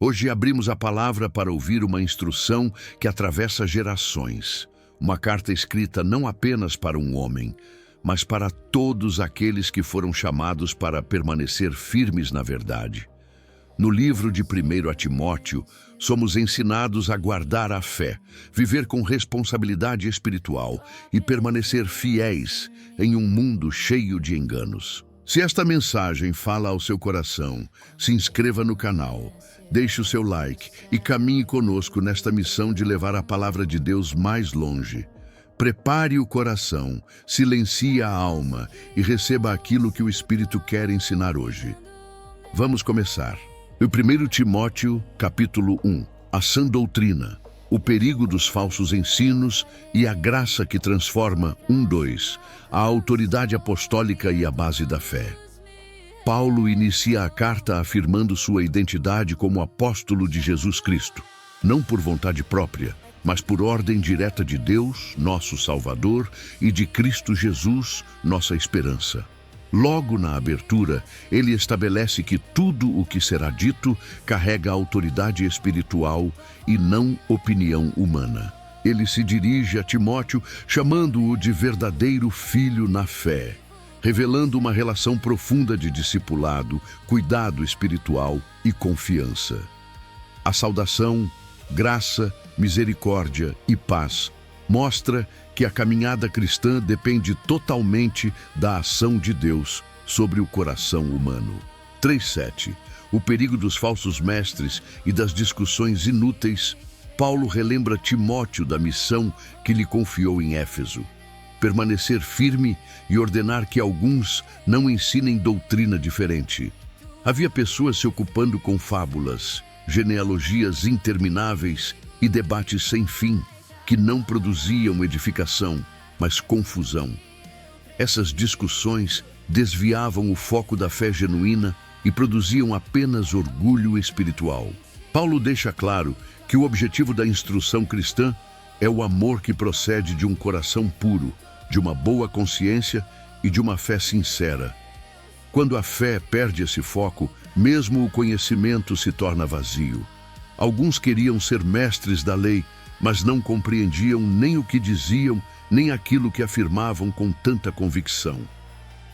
Hoje abrimos a palavra para ouvir uma instrução que atravessa gerações. Uma carta escrita não apenas para um homem, mas para todos aqueles que foram chamados para permanecer firmes na verdade. No livro de 1 Timóteo, somos ensinados a guardar a fé, viver com responsabilidade espiritual e permanecer fiéis em um mundo cheio de enganos. Se esta mensagem fala ao seu coração, se inscreva no canal, deixe o seu like e caminhe conosco nesta missão de levar a palavra de Deus mais longe. Prepare o coração, silencie a alma e receba aquilo que o Espírito quer ensinar hoje. Vamos começar. No 1 Timóteo, capítulo 1, a sã doutrina, o perigo dos falsos ensinos e a graça que transforma, 1:2, a autoridade apostólica e a base da fé. Paulo inicia a carta afirmando sua identidade como apóstolo de Jesus Cristo, não por vontade própria, mas por ordem direta de Deus, nosso Salvador, e de Cristo Jesus, nossa esperança. Logo na abertura, ele estabelece que tudo o que será dito carrega autoridade espiritual e não opinião humana. Ele se dirige a Timóteo chamando-o de verdadeiro filho na fé, revelando uma relação profunda de discipulado, cuidado espiritual e confiança. A saudação, graça, misericórdia e paz mostra que a caminhada cristã depende totalmente da ação de Deus sobre o coração humano. 3:7. O perigo dos falsos mestres e das discussões inúteis. Paulo relembra Timóteo da missão que lhe confiou em Éfeso: permanecer firme e ordenar que alguns não ensinem doutrina diferente. Havia pessoas se ocupando com fábulas, genealogias intermináveis e debates sem fim, que não produziam edificação, mas confusão. Essas discussões desviavam o foco da fé genuína e produziam apenas orgulho espiritual. Paulo deixa claro que o objetivo da instrução cristã é o amor que procede de um coração puro, de uma boa consciência e de uma fé sincera. Quando a fé perde esse foco, mesmo o conhecimento se torna vazio. Alguns queriam ser mestres da lei, mas não compreendiam nem o que diziam, nem aquilo que afirmavam com tanta convicção.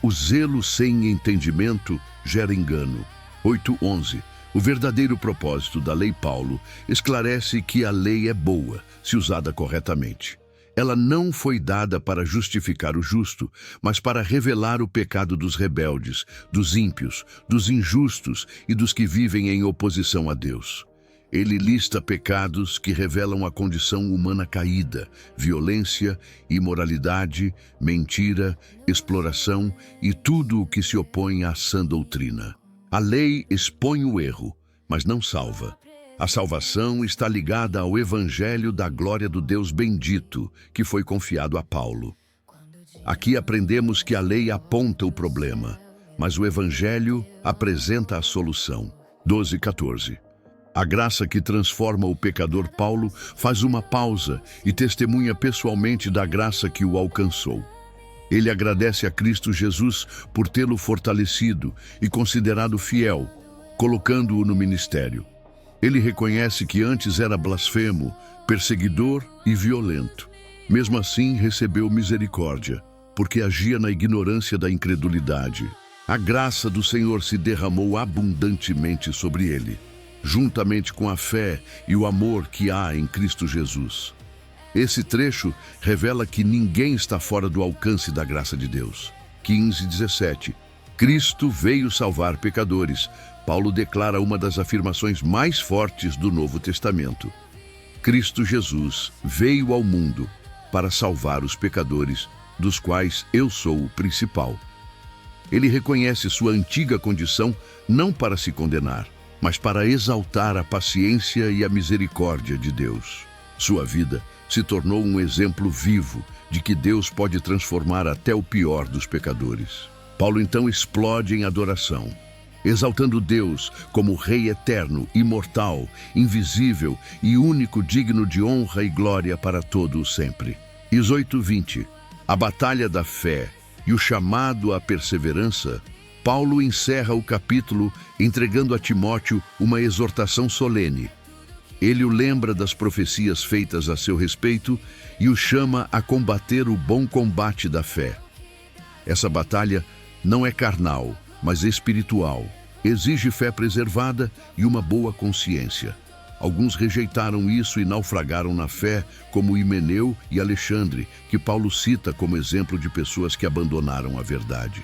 O zelo sem entendimento gera engano. 8:11. O verdadeiro propósito da lei Paulo esclarece que a lei é boa, se usada corretamente. Ela não foi dada para justificar o justo, mas para revelar o pecado dos rebeldes, dos ímpios, dos injustos e dos que vivem em oposição a Deus. Ele lista pecados que revelam a condição humana caída: violência, imoralidade, mentira, exploração e tudo o que se opõe à sã doutrina. A lei expõe o erro, mas não salva. A salvação está ligada ao Evangelho da glória do Deus bendito, que foi confiado a Paulo. Aqui aprendemos que a lei aponta o problema, mas o Evangelho apresenta a solução. 12:14. A graça que transforma o pecador Paulo faz uma pausa e testemunha pessoalmente da graça que o alcançou. Ele agradece a Cristo Jesus por tê-lo fortalecido e considerado fiel, colocando-o no ministério. Ele reconhece que antes era blasfemo, perseguidor e violento. Mesmo assim, recebeu misericórdia, porque agia na ignorância da incredulidade. A graça do Senhor se derramou abundantemente sobre ele, juntamente com a fé e o amor que há em Cristo Jesus. Esse trecho revela que ninguém está fora do alcance da graça de Deus. 15:17. Cristo veio salvar pecadores. Paulo declara uma das afirmações mais fortes do Novo Testamento. Cristo Jesus veio ao mundo para salvar os pecadores, dos quais eu sou o principal. Ele reconhece sua antiga condição não para se condenar, mas para exaltar a paciência e a misericórdia de Deus. Sua vida se tornou um exemplo vivo de que Deus pode transformar até o pior dos pecadores. Paulo então explode em adoração, exaltando Deus como Rei eterno, imortal, invisível e único, digno de honra e glória para todo o sempre. 18:20. A batalha da fé e o chamado à perseverança Paulo encerra o capítulo entregando a Timóteo uma exortação solene. Ele o lembra das profecias feitas a seu respeito e o chama a combater o bom combate da fé. Essa batalha não é carnal, mas espiritual. Exige fé preservada e uma boa consciência. Alguns rejeitaram isso e naufragaram na fé, como Himeneu e Alexandre, que Paulo cita como exemplo de pessoas que abandonaram a verdade.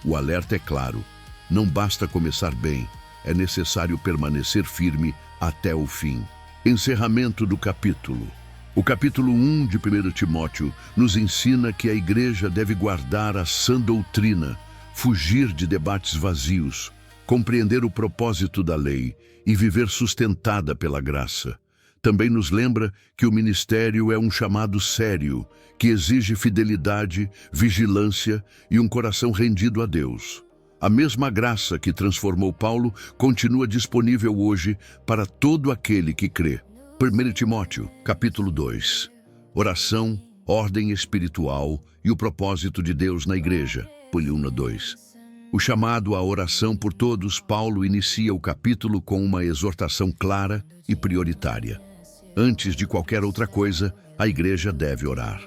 O alerta é claro: não basta começar bem, é necessário permanecer firme até o fim. Encerramento do capítulo. O capítulo 1 de 1 Timóteo nos ensina que a igreja deve guardar a sã doutrina, fugir de debates vazios, compreender o propósito da lei e viver sustentada pela graça. Também nos lembra que o ministério é um chamado sério, que exige fidelidade, vigilância e um coração rendido a Deus. A mesma graça que transformou Paulo continua disponível hoje para todo aquele que crê. 1 Timóteo, capítulo 2. Oração, ordem espiritual e o propósito de Deus na igreja. 1:2. O chamado à oração por todos, Paulo inicia o capítulo com uma exortação clara e prioritária. Antes de qualquer outra coisa, a igreja deve orar.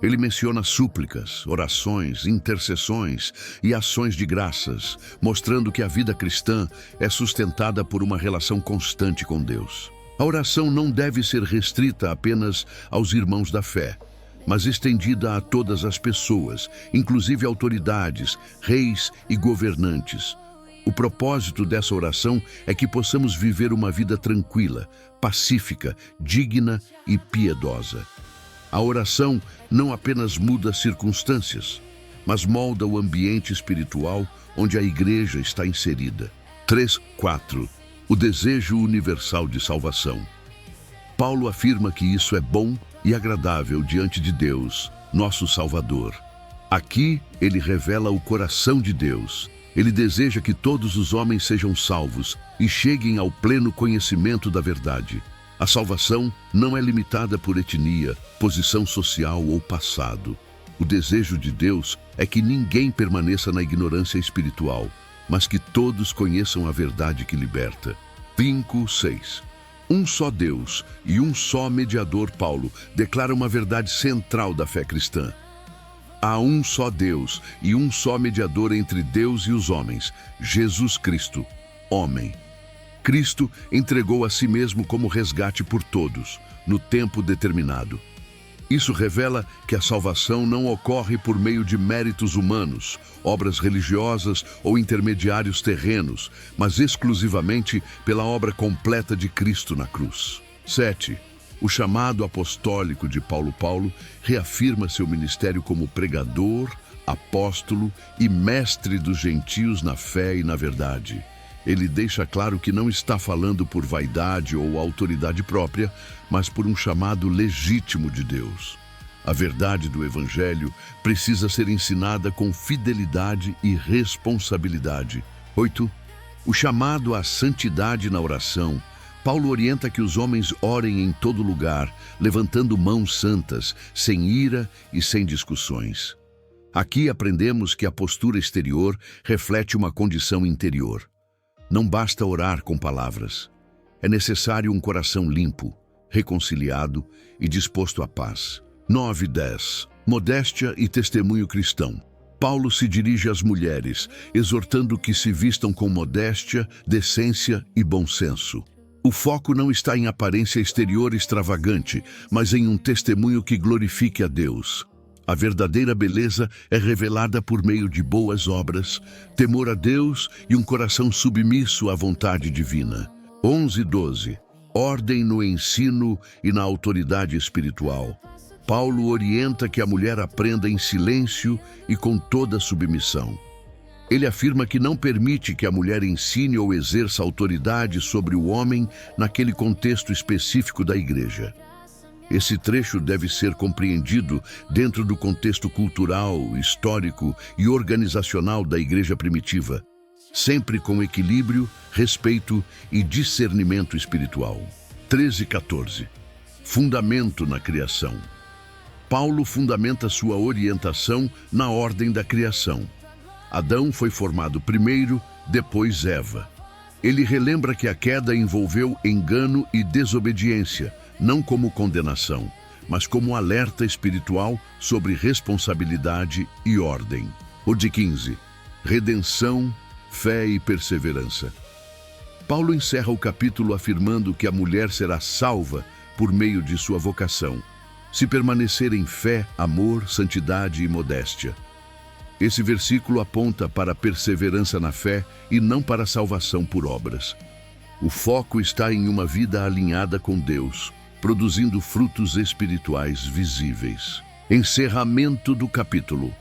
Ele menciona súplicas, orações, intercessões e ações de graças, mostrando que a vida cristã é sustentada por uma relação constante com Deus. A oração não deve ser restrita apenas aos irmãos da fé, mas estendida a todas as pessoas, inclusive autoridades, reis e governantes. O propósito dessa oração é que possamos viver uma vida tranquila, pacífica, digna e piedosa. A oração não apenas muda circunstâncias, mas molda o ambiente espiritual onde a igreja está inserida. 3:4. O desejo universal de salvação. Paulo afirma que isso é bom e agradável diante de Deus, nosso Salvador. Aqui ele revela o coração de Deus. Ele deseja que todos os homens sejam salvos e cheguem ao pleno conhecimento da verdade. A salvação não é limitada por etnia, posição social ou passado. O desejo de Deus é que ninguém permaneça na ignorância espiritual, mas que todos conheçam a verdade que liberta. 5:6. Um só Deus e um só mediador. Paulo declara uma verdade central da fé cristã. Há um só Deus e um só mediador entre Deus e os homens, Jesus Cristo, homem. Cristo entregou a si mesmo como resgate por todos, no tempo determinado. Isso revela que a salvação não ocorre por meio de méritos humanos, obras religiosas ou intermediários terrenos, mas exclusivamente pela obra completa de Cristo na cruz. 7. O chamado apostólico de Paulo reafirma seu ministério como pregador, apóstolo e mestre dos gentios na fé e na verdade. Ele deixa claro que não está falando por vaidade ou autoridade própria, mas por um chamado legítimo de Deus. A verdade do Evangelho precisa ser ensinada com fidelidade e responsabilidade. 8. O chamado à santidade na oração. Paulo orienta que os homens orem em todo lugar, levantando mãos santas, sem ira e sem discussões. Aqui aprendemos que a postura exterior reflete uma condição interior. Não basta orar com palavras. É necessário um coração limpo, reconciliado e disposto à paz. 9:10. Modéstia e testemunho cristão. Paulo se dirige às mulheres, exortando que se vistam com modéstia, decência e bom senso. O foco não está em aparência exterior extravagante, mas em um testemunho que glorifique a Deus. A verdadeira beleza é revelada por meio de boas obras, temor a Deus e um coração submisso à vontade divina. 11:12. Ordem no ensino e na autoridade espiritual. Paulo orienta que a mulher aprenda em silêncio e com toda submissão. Ele afirma que não permite que a mulher ensine ou exerça autoridade sobre o homem naquele contexto específico da igreja. Esse trecho deve ser compreendido dentro do contexto cultural, histórico e organizacional da igreja primitiva, sempre com equilíbrio, respeito e discernimento espiritual. 13:14. Fundamento na criação. Paulo fundamenta sua orientação na ordem da criação. Adão foi formado primeiro, depois Eva. Ele relembra que a queda envolveu engano e desobediência, não como condenação, mas como alerta espiritual sobre responsabilidade e ordem. O de 15. Redenção, fé e perseverança. Paulo encerra o capítulo afirmando que a mulher será salva por meio de sua vocação, se permanecer em fé, amor, santidade e modéstia. Esse versículo aponta para a perseverança na fé e não para a salvação por obras. O foco está em uma vida alinhada com Deus, produzindo frutos espirituais visíveis. Encerramento do capítulo.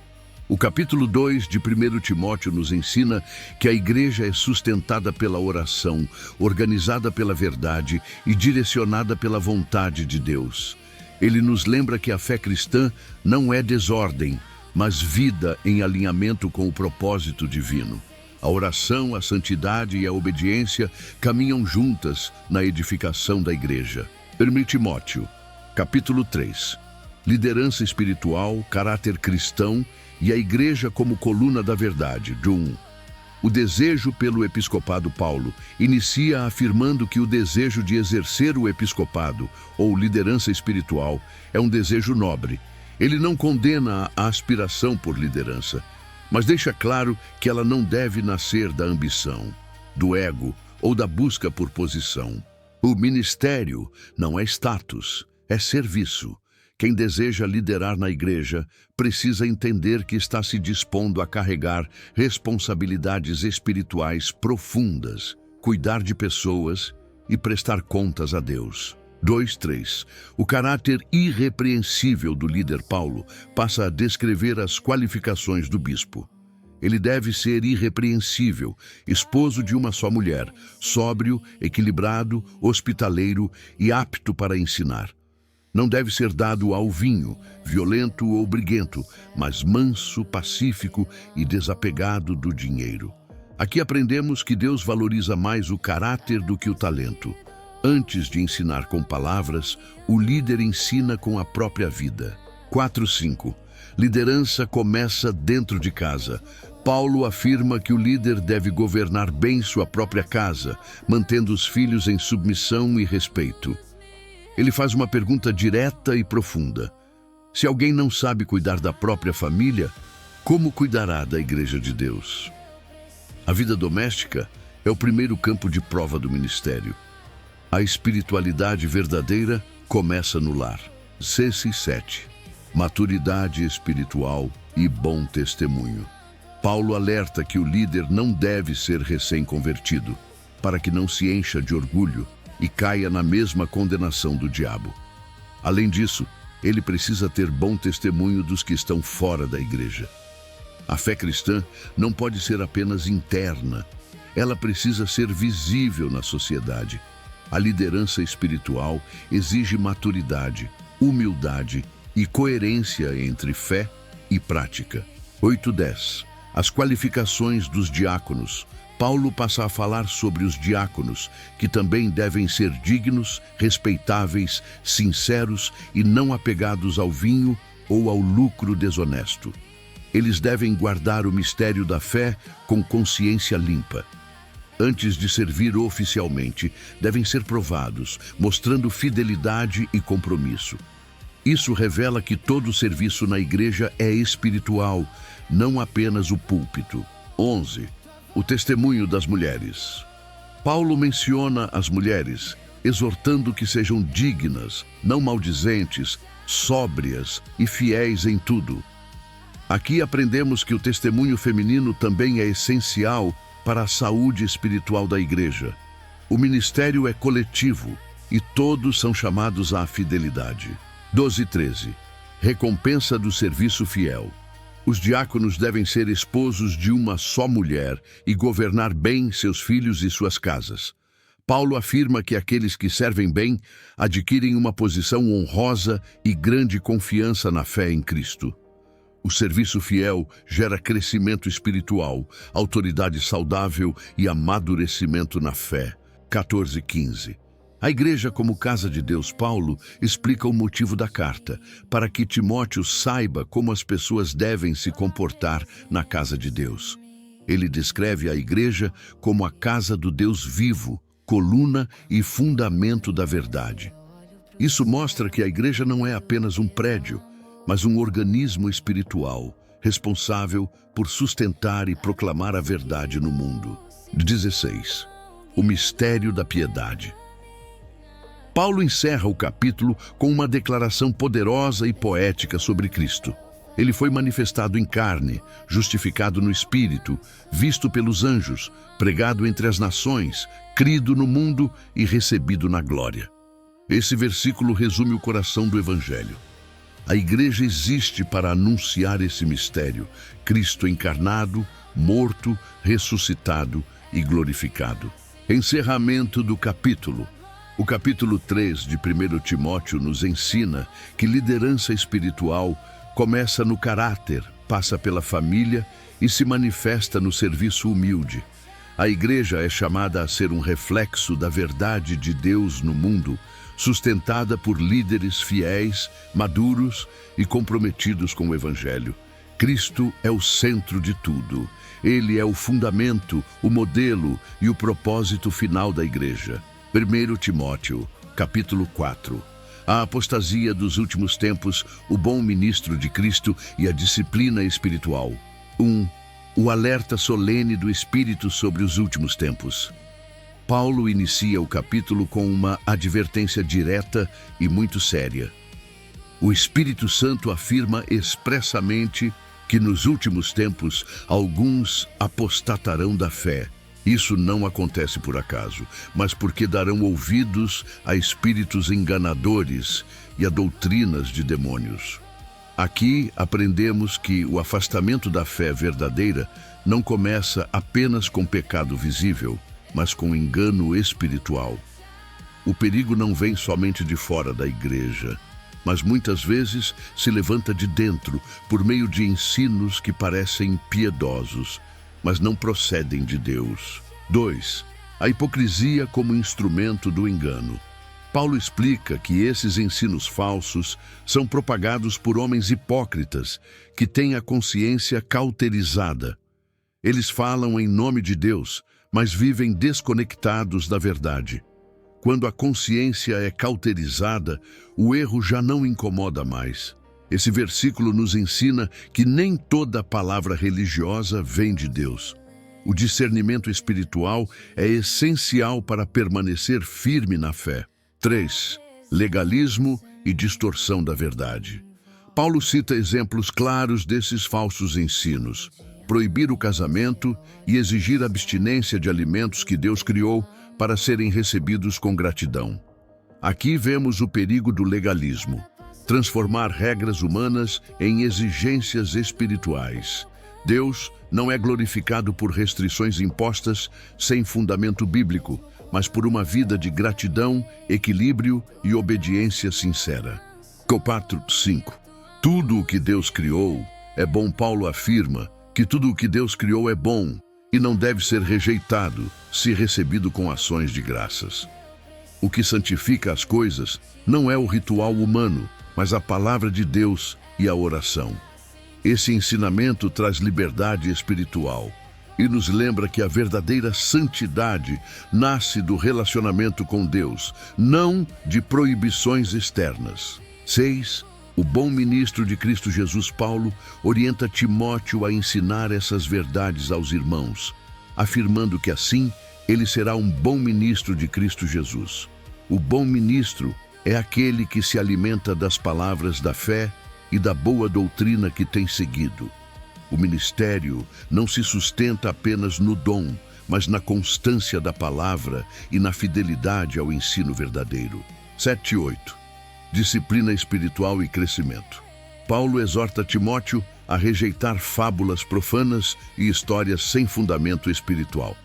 O capítulo 2 de 1 Timóteo nos ensina que a igreja é sustentada pela oração, organizada pela verdade e direcionada pela vontade de Deus. Ele nos lembra que a fé cristã não é desordem, mas vida em alinhamento com o propósito divino. A oração, a santidade e a obediência caminham juntas na edificação da igreja. 1 Timóteo, capítulo 3. Liderança espiritual, caráter cristão e a igreja como coluna da verdade. De 1. O desejo pelo episcopado. Paulo inicia afirmando que o desejo de exercer o episcopado ou liderança espiritual é um desejo nobre. Ele não condena a aspiração por liderança, mas deixa claro que ela não deve nascer da ambição, do ego ou da busca por posição. O ministério não é status, é serviço. Quem deseja liderar na igreja precisa entender que está se dispondo a carregar responsabilidades espirituais profundas, cuidar de pessoas e prestar contas a Deus. 2:3. O caráter irrepreensível do líder Paulo passa a descrever as qualificações do bispo. Ele deve ser irrepreensível, esposo de uma só mulher, sóbrio, equilibrado, hospitaleiro e apto para ensinar. Não deve ser dado ao vinho, violento ou briguento, mas manso, pacífico e desapegado do dinheiro. Aqui aprendemos que Deus valoriza mais o caráter do que o talento. Antes de ensinar com palavras, o líder ensina com a própria vida. 4:5. Liderança começa dentro de casa. Paulo afirma que o líder deve governar bem sua própria casa, mantendo os filhos em submissão e respeito. Ele faz uma pergunta direta e profunda. Se alguém não sabe cuidar da própria família, como cuidará da igreja de Deus? A vida doméstica é o primeiro campo de prova do ministério. A espiritualidade verdadeira começa no lar. 6:7. Maturidade espiritual e bom testemunho. Paulo alerta que o líder não deve ser recém-convertido, para que não se encha de orgulho e caia na mesma condenação do diabo. Além disso, ele precisa ter bom testemunho dos que estão fora da igreja. A fé cristã não pode ser apenas interna, ela precisa ser visível na sociedade. A liderança espiritual exige maturidade, humildade e coerência entre fé e prática. 8:10. As qualificações dos diáconos. Paulo passa a falar sobre os diáconos, que também devem ser dignos, respeitáveis, sinceros e não apegados ao vinho ou ao lucro desonesto. Eles devem guardar o mistério da fé com consciência limpa. Antes de servir oficialmente, devem ser provados, mostrando fidelidade e compromisso. Isso revela que todo serviço na igreja é espiritual, não apenas o púlpito. 11. O testemunho das mulheres. Paulo menciona as mulheres, exortando que sejam dignas, não maldizentes, sóbrias e fiéis em tudo. Aqui aprendemos que o testemunho feminino também é essencial para a saúde espiritual da igreja. O ministério é coletivo e todos são chamados à fidelidade. 12:13. Recompensa do serviço fiel. Os diáconos devem ser esposos de uma só mulher e governar bem seus filhos e suas casas. Paulo afirma que aqueles que servem bem adquirem uma posição honrosa e grande confiança na fé em Cristo. O serviço fiel gera crescimento espiritual, autoridade saudável e amadurecimento na fé. 14:15. A igreja, como casa de Deus, Paulo explica o motivo da carta, para que Timóteo saiba como as pessoas devem se comportar na casa de Deus. Ele descreve a igreja como a casa do Deus vivo, coluna e fundamento da verdade. Isso mostra que a igreja não é apenas um prédio, mas um organismo espiritual, responsável por sustentar e proclamar a verdade no mundo. 16. O mistério da piedade. Paulo encerra o capítulo com uma declaração poderosa e poética sobre Cristo. Ele foi manifestado em carne, justificado no Espírito, visto pelos anjos, pregado entre as nações, crido no mundo e recebido na glória. Esse versículo resume o coração do Evangelho. A igreja existe para anunciar esse mistério: Cristo encarnado, morto, ressuscitado e glorificado. Encerramento do capítulo. O capítulo 3 de 1 Timóteo nos ensina que liderança espiritual começa no caráter, passa pela família e se manifesta no serviço humilde. A igreja é chamada a ser um reflexo da verdade de Deus no mundo, sustentada por líderes fiéis, maduros e comprometidos com o Evangelho. Cristo é o centro de tudo. Ele é o fundamento, o modelo e o propósito final da igreja. 1 Timóteo, capítulo 4. A apostasia dos últimos tempos, o bom ministro de Cristo e a disciplina espiritual. 1. O alerta solene do Espírito sobre os últimos tempos. Paulo inicia o capítulo com uma advertência direta e muito séria. O Espírito Santo afirma expressamente que nos últimos tempos alguns apostatarão da fé. Isso não acontece por acaso, mas porque darão ouvidos a espíritos enganadores e a doutrinas de demônios. Aqui aprendemos que o afastamento da fé verdadeira não começa apenas com pecado visível, mas com engano espiritual. O perigo não vem somente de fora da igreja, mas muitas vezes se levanta de dentro por meio de ensinos que parecem piedosos, mas não procedem de Deus. 2. A hipocrisia como instrumento do engano. Paulo explica que esses ensinos falsos são propagados por homens hipócritas que têm a consciência cauterizada. Eles falam em nome de Deus, mas vivem desconectados da verdade. Quando a consciência é cauterizada, o erro já não incomoda mais. Esse versículo nos ensina que nem toda palavra religiosa vem de Deus. O discernimento espiritual é essencial para permanecer firme na fé. 3. Legalismo e distorção da verdade. Paulo cita exemplos claros desses falsos ensinos: proibir o casamento e exigir abstinência de alimentos que Deus criou para serem recebidos com gratidão. Aqui vemos o perigo do legalismo: transformar regras humanas em exigências espirituais. Deus não é glorificado por restrições impostas sem fundamento bíblico, mas por uma vida de gratidão, equilíbrio e obediência sincera. 4.5. Tudo o que Deus criou é bom. Paulo afirma que tudo o que Deus criou é bom e não deve ser rejeitado se recebido com ações de graças. O que santifica as coisas não é o ritual humano, mas a palavra de Deus e a oração. Esse ensinamento traz liberdade espiritual e nos lembra que a verdadeira santidade nasce do relacionamento com Deus, não de proibições externas. 6. O bom ministro de Cristo Jesus, Paulo, orienta Timóteo a ensinar essas verdades aos irmãos, afirmando que assim ele será um bom ministro de Cristo Jesus. O bom ministro é aquele que se alimenta das palavras da fé e da boa doutrina que tem seguido. O ministério não se sustenta apenas no dom, mas na constância da palavra e na fidelidade ao ensino verdadeiro. 7 e 8. Disciplina espiritual e crescimento. Paulo exorta Timóteo a rejeitar fábulas profanas e histórias sem fundamento espiritual.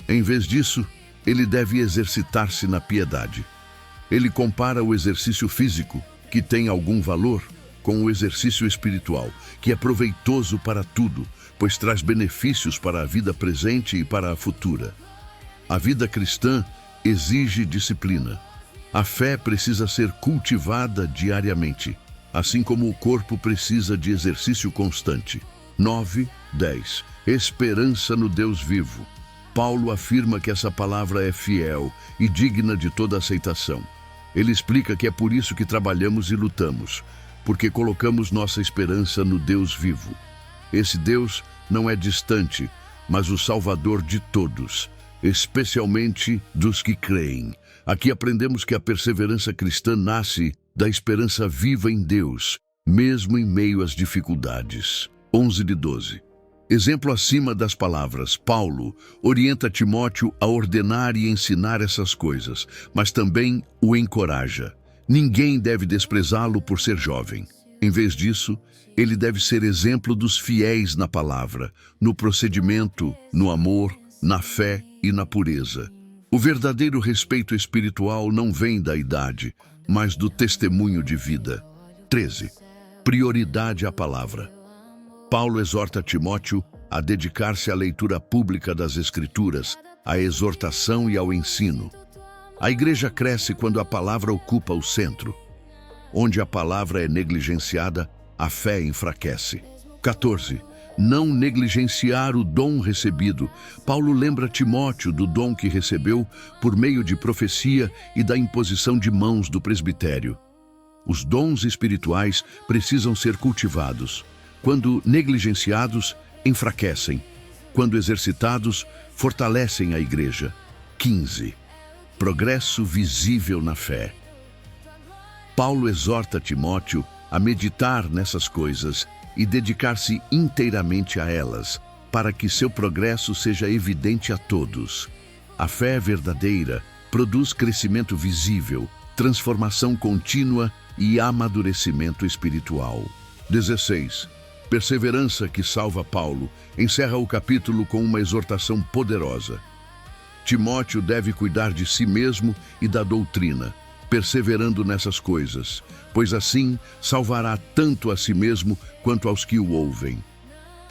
Em vez disso, ele deve exercitar-se na piedade. Ele compara o exercício físico, que tem algum valor, com o exercício espiritual, que é proveitoso para tudo, pois traz benefícios para a vida presente e para a futura. A vida cristã exige disciplina. A fé precisa ser cultivada diariamente, assim como o corpo precisa de exercício constante. 9, 10. Esperança no Deus vivo. Paulo afirma que essa palavra é fiel e digna de toda aceitação. Ele explica que é por isso que trabalhamos e lutamos, porque colocamos nossa esperança no Deus vivo. Esse Deus não é distante, mas o Salvador de todos, especialmente dos que creem. Aqui aprendemos que a perseverança cristã nasce da esperança viva em Deus, mesmo em meio às dificuldades. 11 de 12. Exemplo acima das palavras, Paulo orienta Timóteo a ordenar e ensinar essas coisas, mas também o encoraja. Ninguém deve desprezá-lo por ser jovem. Em vez disso, ele deve ser exemplo dos fiéis na palavra, no procedimento, no amor, na fé e na pureza. O verdadeiro respeito espiritual não vem da idade, mas do testemunho de vida. 13. Prioridade à palavra. Paulo exorta Timóteo a dedicar-se à leitura pública das Escrituras, à exortação e ao ensino. A igreja cresce quando a palavra ocupa o centro. Onde a palavra é negligenciada, a fé enfraquece. 14. Não negligenciar o dom recebido. Paulo lembra Timóteo do dom que recebeu por meio de profecia e da imposição de mãos do presbitério. Os dons espirituais precisam ser cultivados. Quando negligenciados, enfraquecem. Quando exercitados, fortalecem a igreja. 15. Progresso visível na fé. Paulo exorta Timóteo a meditar nessas coisas e dedicar-se inteiramente a elas, para que seu progresso seja evidente a todos. A fé verdadeira produz crescimento visível, transformação contínua e amadurecimento espiritual. 16. Perseverança que salva Paulo encerra o capítulo com uma exortação poderosa. Timóteo deve cuidar de si mesmo e da doutrina, perseverando nessas coisas, pois assim salvará tanto a si mesmo quanto aos que o ouvem.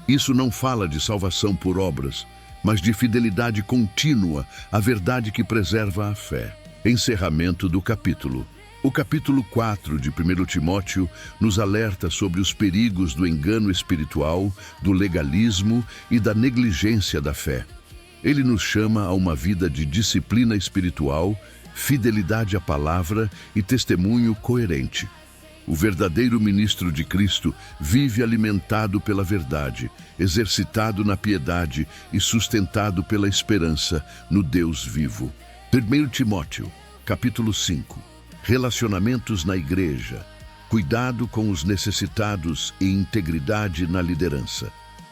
Isso não fala de salvação por obras, mas de fidelidade contínua à verdade que preserva a fé. Encerramento do capítulo. O capítulo 4 de 1 Timóteo nos alerta sobre os perigos do engano espiritual, do legalismo e da negligência da fé. Ele nos chama a uma vida de disciplina espiritual, fidelidade à palavra e testemunho coerente. O verdadeiro ministro de Cristo vive alimentado pela verdade, exercitado na piedade e sustentado pela esperança no Deus vivo. 1 Timóteo, capítulo 5. Relacionamentos na igreja, cuidado com os necessitados e integridade na liderança.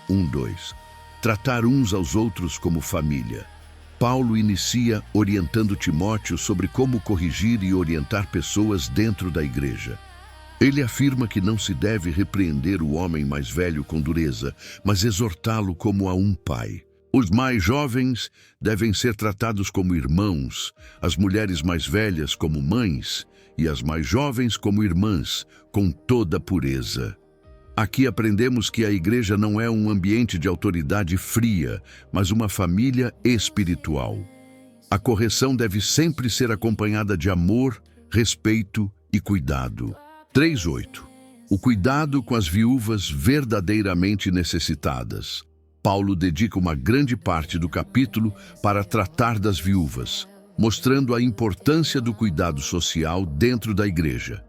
1:2. Tratar uns aos outros como família. Paulo inicia orientando Timóteo sobre como corrigir e orientar pessoas dentro da igreja. Ele afirma que não se deve repreender o homem mais velho com dureza, mas exortá-lo como a um pai. Os mais jovens devem ser tratados como irmãos, as mulheres mais velhas como mães e as mais jovens como irmãs, com toda pureza. Aqui aprendemos que a igreja não é um ambiente de autoridade fria, mas uma família espiritual. A correção deve sempre ser acompanhada de amor, respeito e cuidado. 3:8. O cuidado com as viúvas verdadeiramente necessitadas. Paulo dedica uma grande parte do capítulo para tratar das viúvas, mostrando a importância do cuidado social dentro da igreja.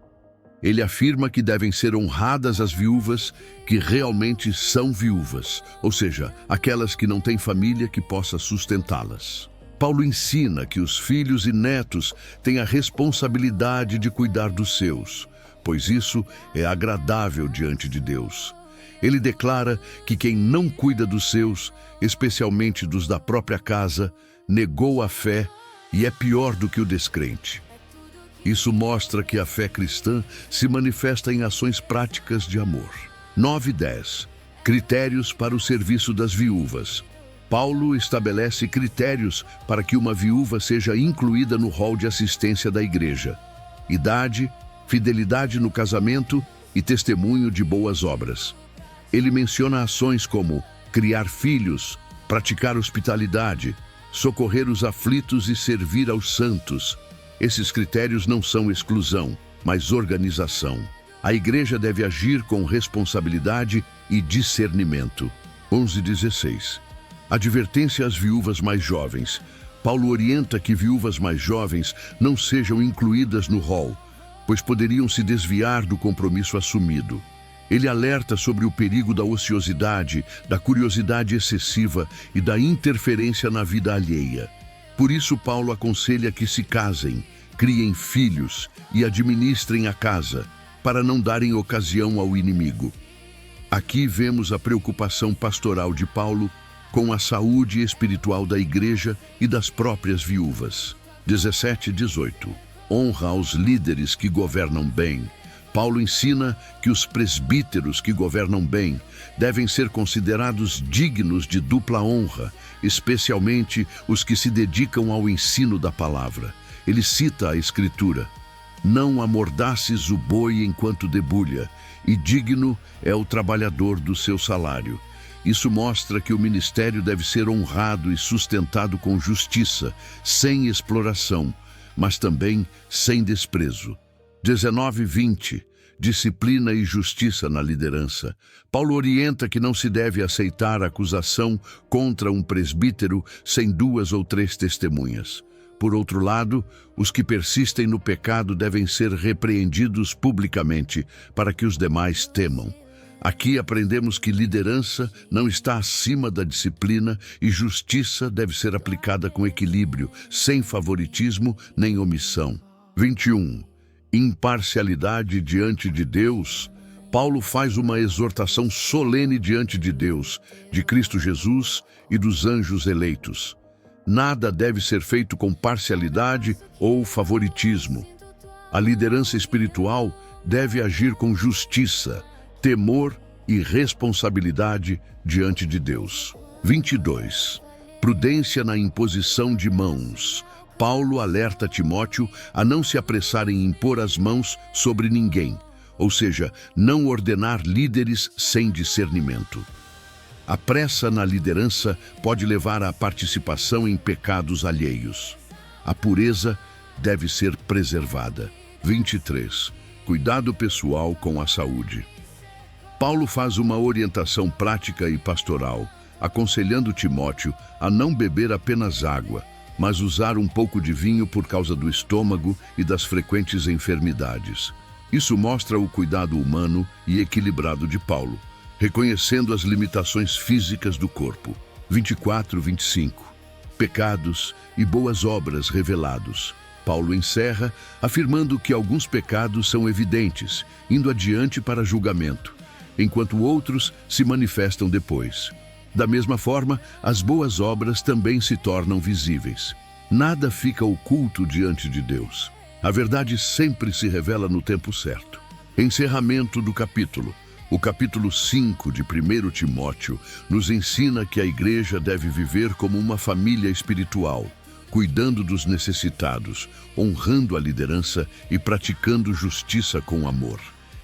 Ele afirma que devem ser honradas as viúvas que realmente são viúvas, ou seja, aquelas que não têm família que possa sustentá-las. Paulo ensina que os filhos e netos têm a responsabilidade de cuidar dos seus, pois isso é agradável diante de Deus. Ele declara que quem não cuida dos seus, especialmente dos da própria casa, negou a fé e é pior do que o descrente. Isso mostra que a fé cristã se manifesta em ações práticas de amor. 9:10. Critérios para o serviço das viúvas. Paulo estabelece critérios para que uma viúva seja incluída no rol de assistência da igreja: idade, fidelidade no casamento e testemunho de boas obras. Ele menciona ações como criar filhos, praticar hospitalidade, socorrer os aflitos e servir aos santos. Esses critérios não são exclusão, mas organização. A igreja deve agir com responsabilidade e discernimento. 11:16. Advertência às viúvas mais jovens. Paulo orienta que viúvas mais jovens não sejam incluídas no rol, pois poderiam se desviar do compromisso assumido. Ele alerta sobre o perigo da ociosidade, da curiosidade excessiva e da interferência na vida alheia. Por isso, Paulo aconselha que se casem, criem filhos e administrem a casa, para não darem ocasião ao inimigo. Aqui vemos a preocupação pastoral de Paulo com a saúde espiritual da igreja e das próprias viúvas. 17:18. Honra aos líderes que governam bem. Paulo ensina que os presbíteros que governam bem devem ser considerados dignos de dupla honra, especialmente os que se dedicam ao ensino da palavra. Ele cita a Escritura: não amordaces o boi enquanto debulha, e digno é o trabalhador do seu salário. Isso mostra que o ministério deve ser honrado e sustentado com justiça, sem exploração, mas também sem desprezo. 19:20. Disciplina e justiça na liderança. Paulo orienta que não se deve aceitar acusação contra um presbítero sem 2 ou 3 testemunhas. Por outro lado, os que persistem no pecado devem ser repreendidos publicamente para que os demais temam. Aqui aprendemos que liderança não está acima da disciplina e justiça deve ser aplicada com equilíbrio, sem favoritismo nem omissão. 21. Imparcialidade diante de Deus. Paulo faz uma exortação solene diante de Deus, de Cristo Jesus e dos anjos eleitos. Nada deve ser feito com parcialidade ou favoritismo. A liderança espiritual deve agir com justiça, temor e responsabilidade diante de Deus. 22. Prudência na imposição de mãos. Paulo alerta Timóteo a não se apressar em impor as mãos sobre ninguém, ou seja, não ordenar líderes sem discernimento. A pressa na liderança pode levar à participação em pecados alheios. A pureza deve ser preservada. 23. Cuidado pessoal com a saúde. Paulo faz uma orientação prática e pastoral, aconselhando Timóteo a não beber apenas água, mas usar um pouco de vinho por causa do estômago e das frequentes enfermidades. Isso mostra o cuidado humano e equilibrado de Paulo, reconhecendo as limitações físicas do corpo. 24-25. Pecados e boas obras revelados. Paulo encerra afirmando que alguns pecados são evidentes, indo adiante para julgamento, enquanto outros se manifestam depois. Da mesma forma, as boas obras também se tornam visíveis. Nada fica oculto diante de Deus. A verdade sempre se revela no tempo certo. Encerramento do capítulo. O capítulo 5 de 1 Timóteo nos ensina que a igreja deve viver como uma família espiritual, cuidando dos necessitados, honrando a liderança e praticando justiça com amor.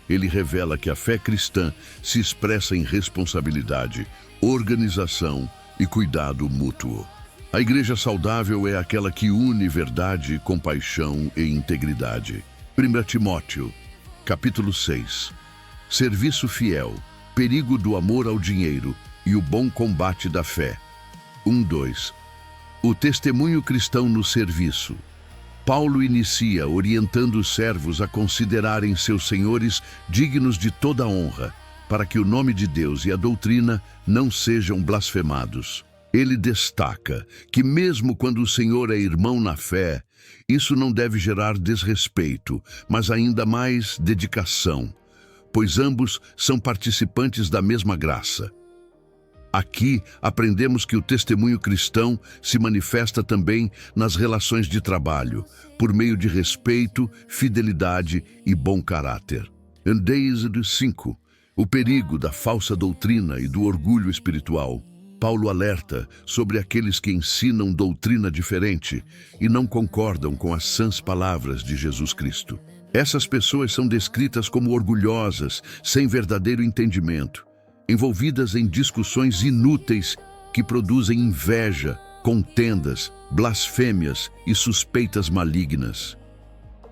Ele revela que a fé cristã se expressa em responsabilidade, organização e cuidado mútuo. A igreja saudável é aquela que une verdade, compaixão e integridade. 1 Timóteo, capítulo 6. Serviço fiel, perigo do amor ao dinheiro e o bom combate da fé. 1:2. O testemunho cristão no serviço. Paulo inicia orientando os servos a considerarem seus senhores dignos de toda honra, para que o nome de Deus e a doutrina não sejam blasfemados. Ele destaca que mesmo quando o Senhor é irmão na fé, isso não deve gerar desrespeito, mas ainda mais dedicação, pois ambos são participantes da mesma graça. Aqui aprendemos que o testemunho cristão se manifesta também nas relações de trabalho, por meio de respeito, fidelidade e bom caráter. 5. O perigo da falsa doutrina e do orgulho espiritual. Paulo alerta sobre aqueles que ensinam doutrina diferente e não concordam com as sãs palavras de Jesus Cristo. Essas pessoas são descritas como orgulhosas, sem verdadeiro entendimento, envolvidas em discussões inúteis que produzem inveja, contendas, blasfêmias e suspeitas malignas.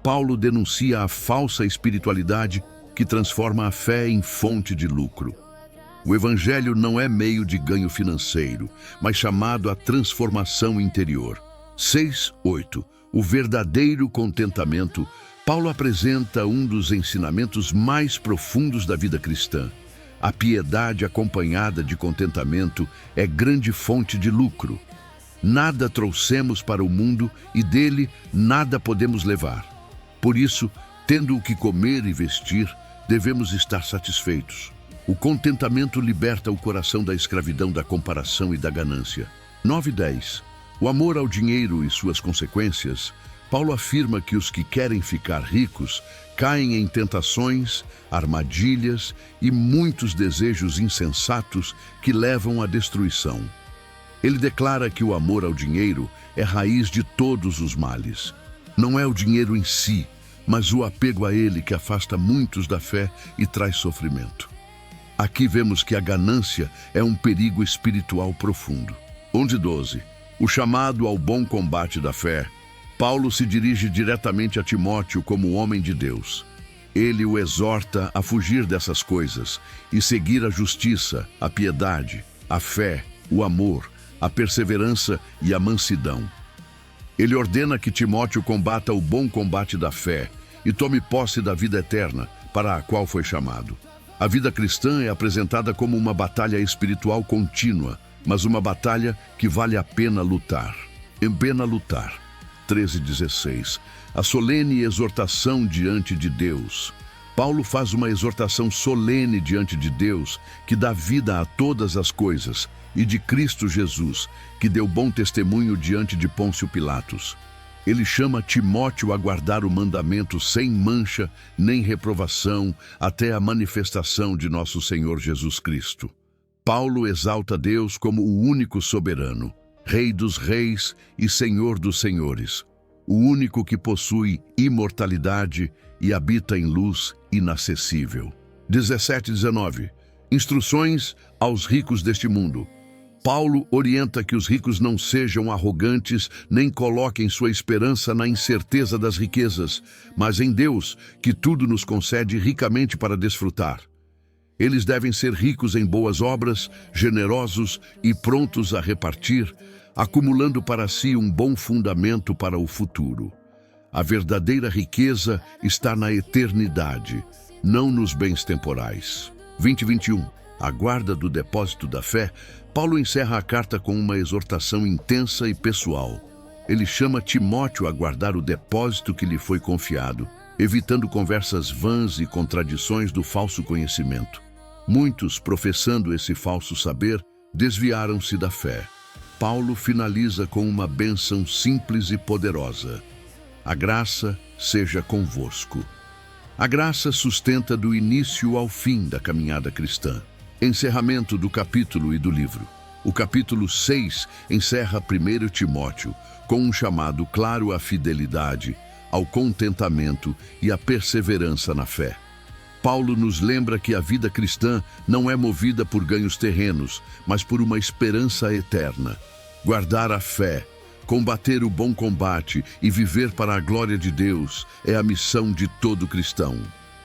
Paulo denuncia a falsa espiritualidade que transforma a fé em fonte de lucro. O Evangelho não é meio de ganho financeiro, mas chamado à transformação interior. 6:8. O verdadeiro contentamento. Paulo apresenta um dos ensinamentos mais profundos da vida cristã. A piedade acompanhada de contentamento é grande fonte de lucro. Nada trouxemos para o mundo e dele nada podemos levar. Por isso, tendo o que comer e vestir, devemos estar satisfeitos. O contentamento liberta o coração da escravidão da comparação e da ganância. 9:10. O amor ao dinheiro e suas consequências. Paulo afirma que os que querem ficar ricos caem em tentações, armadilhas e muitos desejos insensatos que levam à destruição. Ele declara que o amor ao dinheiro é raiz de todos os males. Não é o dinheiro em si, mas o apego a ele que afasta muitos da fé e traz sofrimento. Aqui vemos que a ganância é um perigo espiritual profundo. 11:12. O chamado ao bom combate da fé. Paulo se dirige diretamente a Timóteo como homem de Deus. Ele o exorta a fugir dessas coisas e seguir a justiça, a piedade, a fé, o amor, a perseverança e a mansidão. Ele ordena que Timóteo combata o bom combate da fé e tome posse da vida eterna, para a qual foi chamado. A vida cristã é apresentada como uma batalha espiritual contínua, mas uma batalha que vale a pena lutar. Pena lutar. 13:16. A solene exortação diante de Deus. Paulo faz uma exortação solene diante de Deus, que dá vida a todas as coisas, e de Cristo Jesus, que deu bom testemunho diante de Pôncio Pilatos. Ele chama Timóteo a guardar o mandamento sem mancha nem reprovação até a manifestação de nosso Senhor Jesus Cristo. Paulo exalta Deus como o único soberano, Rei dos reis e Senhor dos senhores, o único que possui imortalidade e habita em luz inacessível. 17:19. Instruções aos ricos deste mundo. Paulo orienta que os ricos não sejam arrogantes nem coloquem sua esperança na incerteza das riquezas, mas em Deus, que tudo nos concede ricamente para desfrutar. Eles devem ser ricos em boas obras, generosos e prontos a repartir, acumulando para si um bom fundamento para o futuro. A verdadeira riqueza está na eternidade, não nos bens temporais. 20:21. A guarda do depósito da fé. Paulo encerra a carta com uma exortação intensa e pessoal. Ele chama Timóteo a guardar o depósito que lhe foi confiado, evitando conversas vãs e contradições do falso conhecimento. Muitos, professando esse falso saber, desviaram-se da fé. Paulo finaliza com uma bênção simples e poderosa. A graça seja convosco. A graça sustenta do início ao fim da caminhada cristã. Encerramento do capítulo e do livro. O capítulo 6 encerra 1 Timóteo com um chamado claro à fidelidade, ao contentamento e à perseverança na fé. Paulo nos lembra que a vida cristã não é movida por ganhos terrenos, mas por uma esperança eterna. Guardar a fé, combater o bom combate e viver para a glória de Deus é a missão de todo cristão.